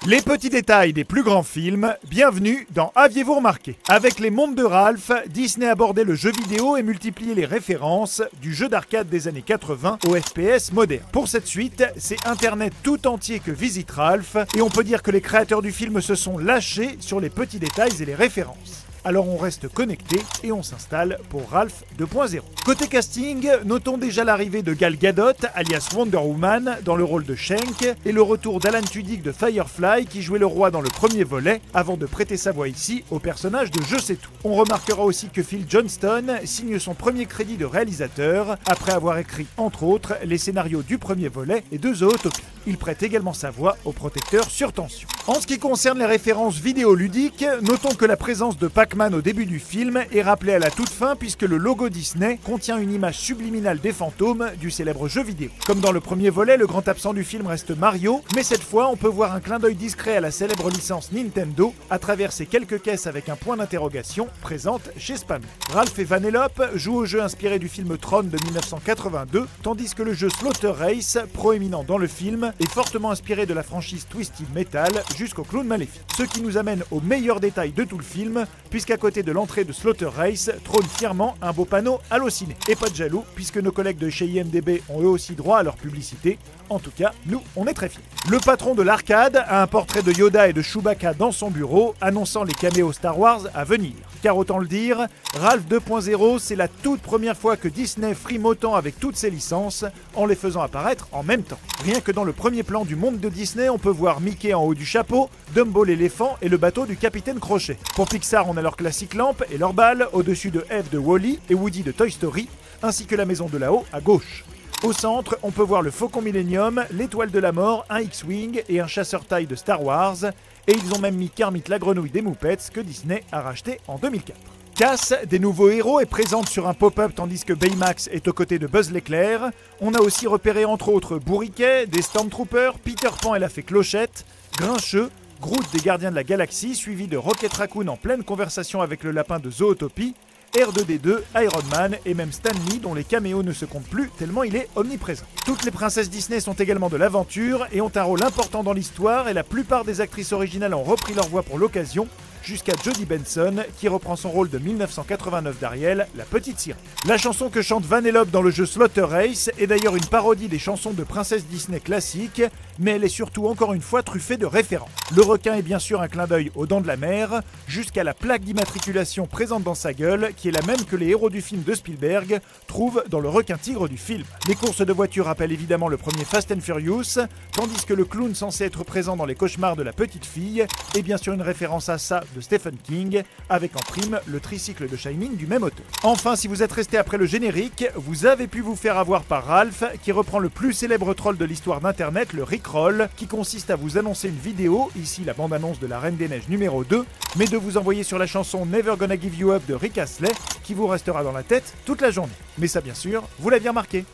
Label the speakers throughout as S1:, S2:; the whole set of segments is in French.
S1: Les petits détails des plus grands films, bienvenue dans Aviez-vous remarqué? Avec les mondes de Ralph, Disney abordait le jeu vidéo et multipliait les références du jeu d'arcade des années 80 au FPS moderne. Pour cette suite, c'est Internet tout entier que visite Ralph et on peut dire que les créateurs du film se sont lâchés sur les petits détails et les références. Alors on reste connecté et on s'installe pour Ralph 2.0. Côté casting, notons déjà l'arrivée de Gal Gadot, alias Wonder Woman, dans le rôle de Shank, et le retour d'Alan Tudyk de Firefly, qui jouait le roi dans le premier volet, avant de prêter sa voix ici au personnage de Je sais tout. On remarquera aussi que Phil Johnston signe son premier crédit de réalisateur, après avoir écrit, entre autres, les scénarios du premier volet et de Zootopie. Il prête également sa voix au protecteur sur tension. En ce qui concerne les références vidéoludiques, notons que la présence de Pac-Man au début du film est rappelée à la toute fin puisque le logo Disney contient une image subliminale des fantômes du célèbre jeu vidéo. Comme dans le premier volet, le grand absent du film reste Mario, mais cette fois on peut voir un clin d'œil discret à la célèbre licence Nintendo à travers ces quelques caisses avec un point d'interrogation présentes chez Spam. Ralph et Vanellope jouent au jeu inspiré du film Tron de 1982, tandis que le jeu Slaughter Race, proéminent dans le film, est fortement inspiré de la franchise Twisted Metal jusqu'au clown maléfique. Ce qui nous amène au meilleur détail de tout le film, puisqu'à côté de l'entrée de Slaughter Race trône fièrement un beau panneau Allociné. Et pas de jaloux, puisque nos collègues de chez IMDb ont eux aussi droit à leur publicité. En tout cas, nous, on est très fiers. Le patron de l'arcade a un portrait de Yoda et de Chewbacca dans son bureau, annonçant les caméos Star Wars à venir. Car autant le dire, Ralph 2.0, c'est la toute première fois que Disney frime autant avec toutes ses licences, en les faisant apparaître en même temps. Rien que dans le premier plan du monde de Disney, on peut voir Mickey en haut du chapeau, Dumbo l'éléphant et le bateau du Capitaine Crochet. Pour Pixar, on a leur classique lampe et leur balle au-dessus de Eve de Wall-E et Woody de Toy Story, ainsi que la maison de là-haut à gauche. Au centre, on peut voir le Faucon Millenium, l'étoile de la mort, un X-Wing et un chasseur-taille de Star Wars. Et ils ont même mis Kermit la grenouille des Muppets que Disney a racheté en 2004. Cass, des nouveaux héros, est présente sur un pop-up tandis que Baymax est aux côtés de Buzz l'éclair. On a aussi repéré entre autres Bourriquet, des Stormtroopers, Peter Pan et la fée Clochette, Grincheux, Groot des Gardiens de la Galaxie, suivi de Rocket Raccoon en pleine conversation avec le lapin de Zootopie, R2D2, Iron Man et même Stan Lee dont les caméos ne se comptent plus tellement il est omniprésent. Toutes les princesses Disney sont également de l'aventure et ont un rôle important dans l'histoire et la plupart des actrices originales ont repris leur voix pour l'occasion, jusqu'à Jodie Benson qui reprend son rôle de 1989 d'Ariel, la petite sirène. La chanson que chante Vanellope dans le jeu Slaughter Race est d'ailleurs une parodie des chansons de princesses Disney classiques, mais elle est surtout encore une fois truffée de références. Le requin est bien sûr un clin d'œil aux Dents de la Mer, jusqu'à la plaque d'immatriculation présente dans sa gueule, qui est la même que les héros du film de Spielberg trouvent dans le requin-tigre du film. Les courses de voitures rappellent évidemment le premier Fast and Furious, tandis que le clown censé être présent dans les cauchemars de la petite fille est bien sûr une référence à ça de Stephen King, avec en prime le tricycle de Shining du même auteur. Enfin, si vous êtes resté après le générique, vous avez pu vous faire avoir par Ralph, qui reprend le plus célèbre troll de l'histoire d'internet, le Rickroll, qui consiste à vous annoncer une vidéo, ici la bande-annonce de la Reine des Neiges numéro 2, mais de vous envoyer sur la chanson Never Gonna Give You Up de Rick Astley, qui vous restera dans la tête toute la journée. Mais ça bien sûr, vous l'aviez remarqué,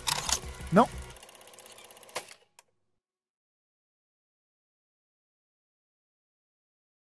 S1: non ?